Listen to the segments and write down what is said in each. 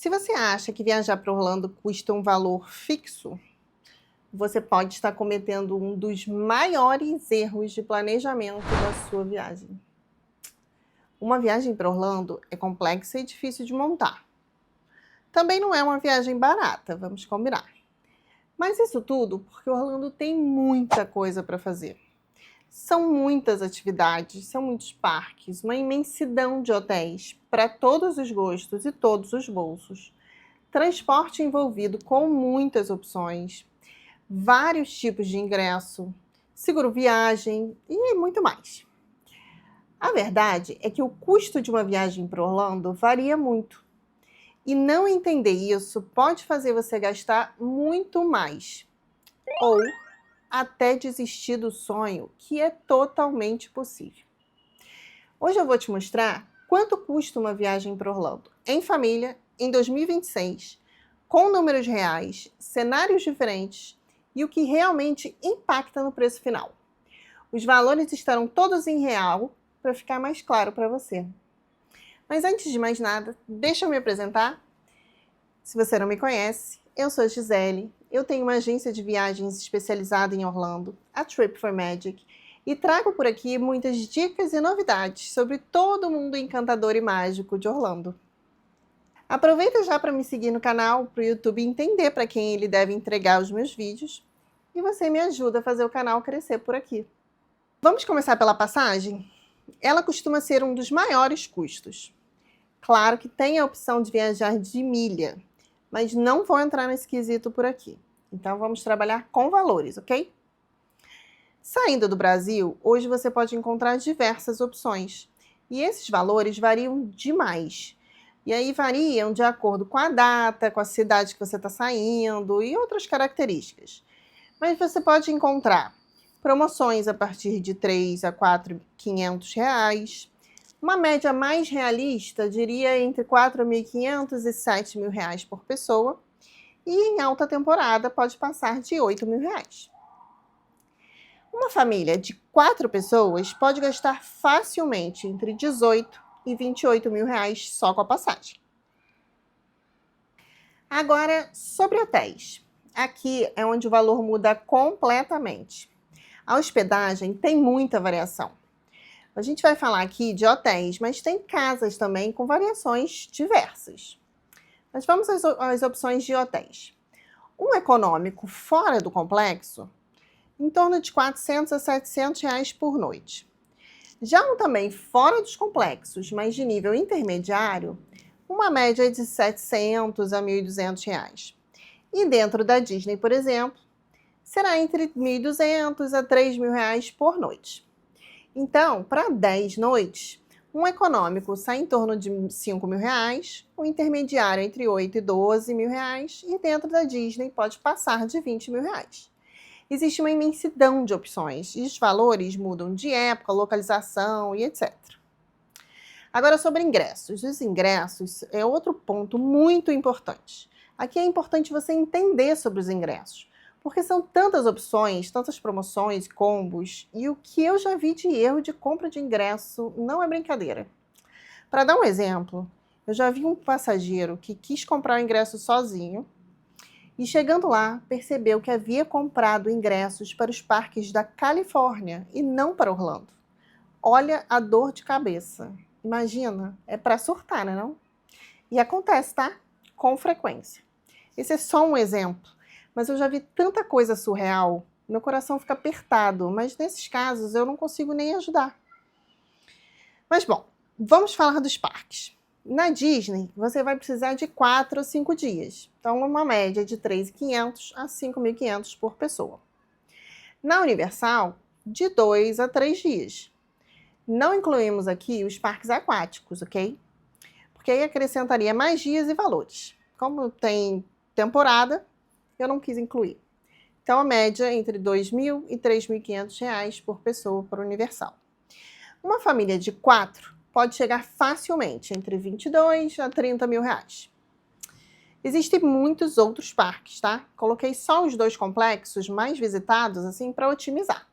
Se você acha que viajar para Orlando custa um valor fixo, você pode estar cometendo um dos maiores erros de planejamento da sua viagem. Uma viagem para Orlando é complexa e difícil de montar. Também não é uma viagem barata, vamos combinar. Mas isso tudo porque Orlando tem muita coisa para fazer. São muitas atividades, são muitos parques, uma imensidão de hotéis para todos os gostos e todos os bolsos. Transporte envolvido com muitas opções, vários tipos de ingresso, seguro viagem e muito mais. A verdade é que o custo de uma viagem para Orlando varia muito. E não entender isso pode fazer você gastar muito mais. Ou até desistir do sonho, que é totalmente possível. Hoje eu vou te mostrar quanto custa uma viagem para Orlando em família em 2026, com números reais, cenários diferentes e o que realmente impacta no preço final. Os valores estarão todos em real para ficar mais claro para você. Mas antes de mais nada, deixa eu me apresentar. Se você não me conhece, eu sou a Gisele, eu tenho uma agência de viagens especializada em Orlando, a Trip for Magic, e trago por aqui muitas dicas e novidades sobre todo o mundo encantador e mágico de Orlando. Aproveita já para me seguir no canal, para o YouTube entender para quem ele deve entregar os meus vídeos, e você me ajuda a fazer o canal crescer por aqui. Vamos começar pela passagem? Ela costuma ser um dos maiores custos. Claro que tem a opção de viajar de milha, mas não vou entrar nesse quesito por aqui. Então vamos trabalhar com valores, ok? Saindo do Brasil, hoje você pode encontrar diversas opções. E esses valores variam demais. E aí variam de acordo com a data, com a cidade que você está saindo e outras características. Mas você pode encontrar promoções a partir de R$ 3.000 a R$ 4.500. Uma média mais realista, diria entre R$ 4.500 e R$ 7.000 por pessoa. E em alta temporada pode passar de R$ 8.000. Uma família de 4 pessoas pode gastar facilmente entre R$ 18 e R$ 28.000 só com a passagem. Agora, sobre hotéis. Aqui é onde o valor muda completamente. A hospedagem tem muita variação. A gente vai falar aqui de hotéis, mas tem casas também com variações diversas. Mas vamos às opções de hotéis. Um econômico fora do complexo, em torno de R$ 400 a R$ 700 por noite. Já um também fora dos complexos, mas de nível intermediário, uma média de R$ 700 a R$ 1.200. E dentro da Disney, por exemplo, será entre R$ 1.200 a R$ 3.000 por noite. Então, para 10 noites, um econômico sai em torno de R$ 5.000, um intermediário entre R$ 8 e R$ 12.000 e dentro da Disney pode passar de R$ 20.000. Existe uma imensidão de opções e os valores mudam de época, localização e etc. Agora sobre ingressos. Os ingressos é outro ponto muito importante. Aqui é importante você entender sobre os ingressos. Porque são tantas opções, tantas promoções, combos, e o que eu já vi de erro de compra de ingresso não é brincadeira. Para dar um exemplo, eu já vi um passageiro que quis comprar o ingresso sozinho e chegando lá percebeu que havia comprado ingressos para os parques da Califórnia e não para Orlando. Olha a dor de cabeça. Imagina, é para surtar, né não? E acontece, tá? Com frequência. Esse é só um exemplo. Mas eu já vi tanta coisa surreal, meu coração fica apertado, mas nesses casos eu não consigo nem ajudar. Mas bom, vamos falar dos parques. Na Disney, você vai precisar de 4 ou 5 dias, então uma média de R$ 3.500 a R$ 5.500 por pessoa. Na Universal, de 2 a 3 dias. Não incluímos aqui os parques aquáticos, ok? Porque aí acrescentaria mais dias e valores. Como tem temporada, eu não quis incluir. Então, a média entre R$ 2.000 e R$ 3.500 por pessoa para o Universal. Uma família de 4 pode chegar facilmente entre R$ 22 a R$ 30.000. Existem muitos outros parques, tá? Coloquei só os 2 complexos mais visitados, assim, para otimizar.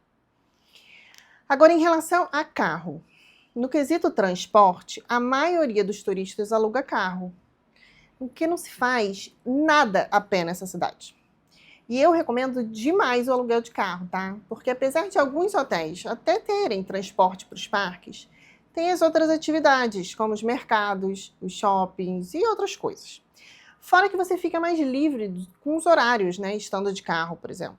Agora, em relação a carro. No quesito transporte, a maioria dos turistas aluga carro. o que não se faz nada a pé nessa cidade. E eu recomendo demais o aluguel de carro, tá? Porque apesar de alguns hotéis até terem transporte para os parques, tem as outras atividades, como os mercados, os shoppings e outras coisas. Fora que você fica mais livre com os horários, né? Estando de carro, por exemplo.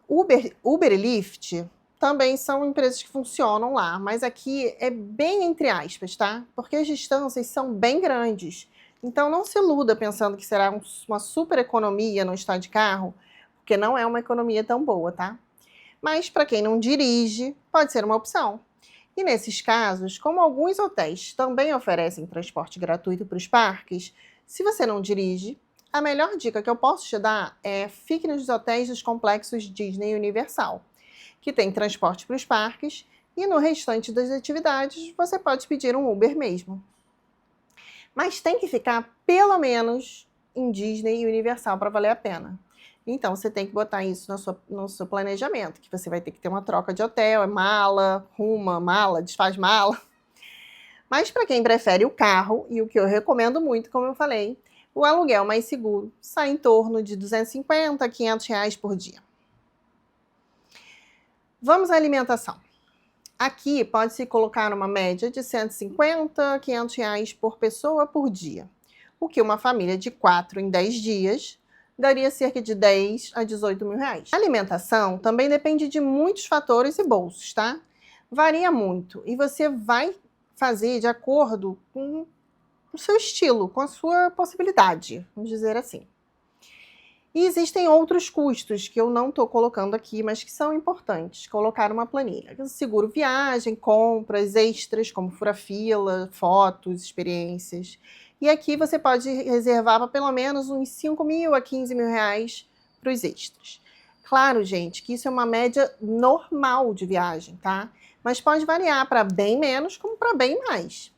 Uber e Lyft também são empresas que funcionam lá, mas aqui é bem entre aspas, tá? Porque as distâncias são bem grandes. Então não se iluda pensando que será uma super economia não estar de carro, porque não é uma economia tão boa, tá? Mas para quem não dirige, pode ser uma opção. E nesses casos, como alguns hotéis também oferecem transporte gratuito para os parques, se você não dirige, a melhor dica que eu posso te dar é fique nos hotéis dos complexos Disney e Universal, que tem transporte para os parques, e no restante das atividades você pode pedir um Uber mesmo. Mas tem que ficar pelo menos em Disney e Universal para valer a pena. Então você tem que botar isso no seu planejamento, que você vai ter que ter uma troca de hotel, é mala, arruma mala, desfaz mala. Mas para quem prefere o carro, e o que eu recomendo muito, como eu falei, o aluguel mais seguro sai em torno de 250 a 500 reais por dia. Vamos à alimentação. Aqui pode-se colocar uma média de 150 a 500 reais por pessoa por dia, o que uma família de 4 em 10 dias daria cerca de 10 a 18 mil reais. A alimentação também depende de muitos fatores e bolsos, tá? Varia muito e você vai fazer de acordo com o seu estilo, com a sua possibilidade, vamos dizer assim. E existem outros custos que eu não estou colocando aqui, mas que são importantes. Colocar uma planilha. Seguro viagem, compras, extras, como fura-fila, fotos, experiências. E aqui você pode reservar para pelo menos uns 5 mil a 15 mil reais para os extras. Claro, gente, que isso é uma média normal de viagem, tá? Mas pode variar para bem menos como para bem mais.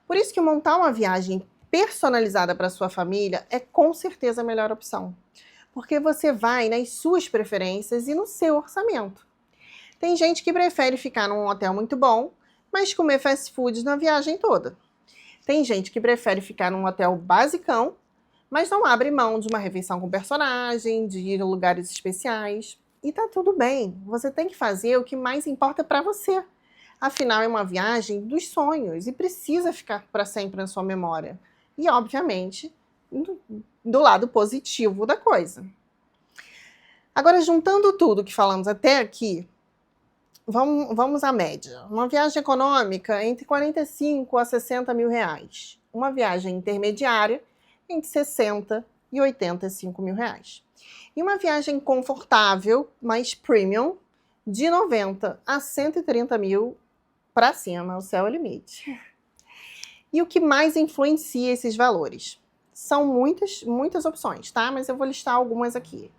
Por isso que montar uma viagem personalizada para sua família é com certeza a melhor opção. Porque você vai nas suas preferências e no seu orçamento. Tem gente que prefere ficar num hotel muito bom, mas comer fast food na viagem toda. Tem gente que prefere ficar num hotel basicão, mas não abre mão de uma refeição com personagem, de ir em lugares especiais. E tá tudo bem, você tem que fazer o que mais importa para você. Afinal, é uma viagem dos sonhos e precisa ficar para sempre na sua memória. E, obviamente, do lado positivo da coisa. Agora, juntando tudo que falamos até aqui, vamos à média. Uma viagem econômica entre 45 a 60 mil reais. Uma viagem intermediária entre 60 e 85 mil reais. E uma viagem confortável, mais premium, de 90 a 130 mil para cima, o céu é o limite. E o que mais influencia esses valores? São muitas opções, tá? Mas eu vou listar algumas aqui.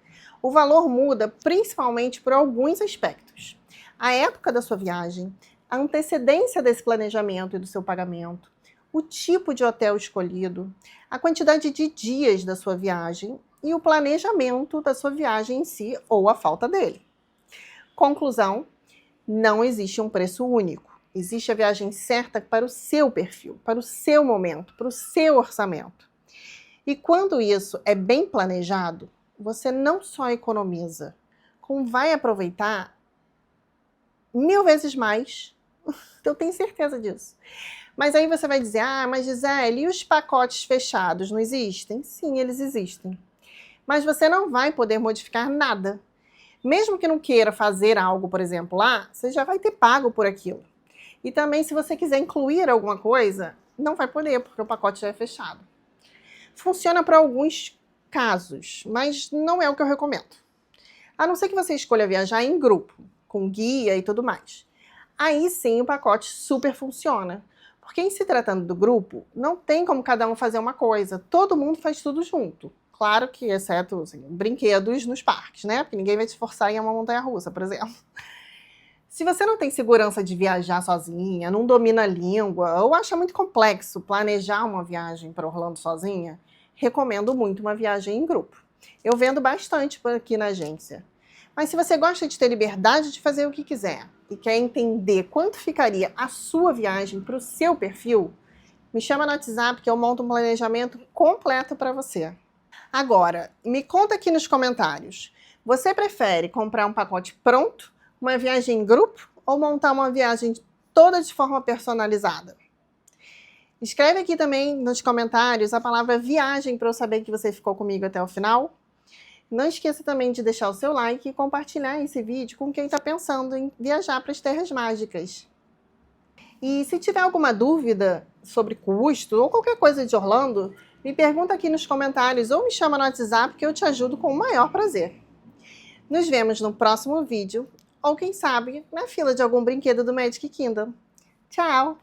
O valor muda principalmente por alguns aspectos. A época da sua viagem, a antecedência desse planejamento e do seu pagamento, o tipo de hotel escolhido, a quantidade de dias da sua viagem e o planejamento da sua viagem em si ou a falta dele. Conclusão, não existe um preço único. Existe a viagem certa para o seu perfil, para o seu momento, para o seu orçamento. E quando isso é bem planejado, você não só economiza, como vai aproveitar 1000 vezes mais. Eu tenho certeza disso. Mas aí você vai dizer, mas Gisele, e os pacotes fechados não existem? Sim, eles existem. Mas você não vai poder modificar nada. Mesmo que não queira fazer algo, por exemplo, lá, você já vai ter pago por aquilo. E também, se você quiser incluir alguma coisa, não vai poder, porque o pacote já é fechado. Funciona para alguns casos, mas não é o que eu recomendo. A não ser que você escolha viajar em grupo, com guia e tudo mais. Aí sim o pacote super funciona. Porque em se tratando do grupo, não tem como cada um fazer uma coisa. Todo mundo faz tudo junto. Claro que, exceto assim, brinquedos nos parques, né? Porque ninguém vai te forçar a ir a uma montanha-russa, por exemplo. Se você não tem segurança de viajar sozinha, não domina a língua, ou acha muito complexo planejar uma viagem para Orlando sozinha, recomendo muito uma viagem em grupo. Eu vendo bastante por aqui na agência. Mas se você gosta de ter liberdade de fazer o que quiser e quer entender quanto ficaria a sua viagem para o seu perfil, Me chama no WhatsApp que eu monto um planejamento completo para você. Agora, me conta aqui nos comentários. Você prefere comprar um pacote pronto, uma viagem em grupo ou montar uma viagem toda de forma personalizada? Escreve aqui também nos comentários a palavra viagem para eu saber que você ficou comigo até o final. Não esqueça também de deixar o seu like e compartilhar esse vídeo com quem está pensando em viajar para as Terras Mágicas. E se tiver alguma dúvida sobre custo ou qualquer coisa de Orlando, me pergunta aqui nos comentários ou me chama no WhatsApp que eu te ajudo com o maior prazer. Nos vemos no próximo vídeo, ou quem sabe, na fila de algum brinquedo do Magic Kingdom. Tchau!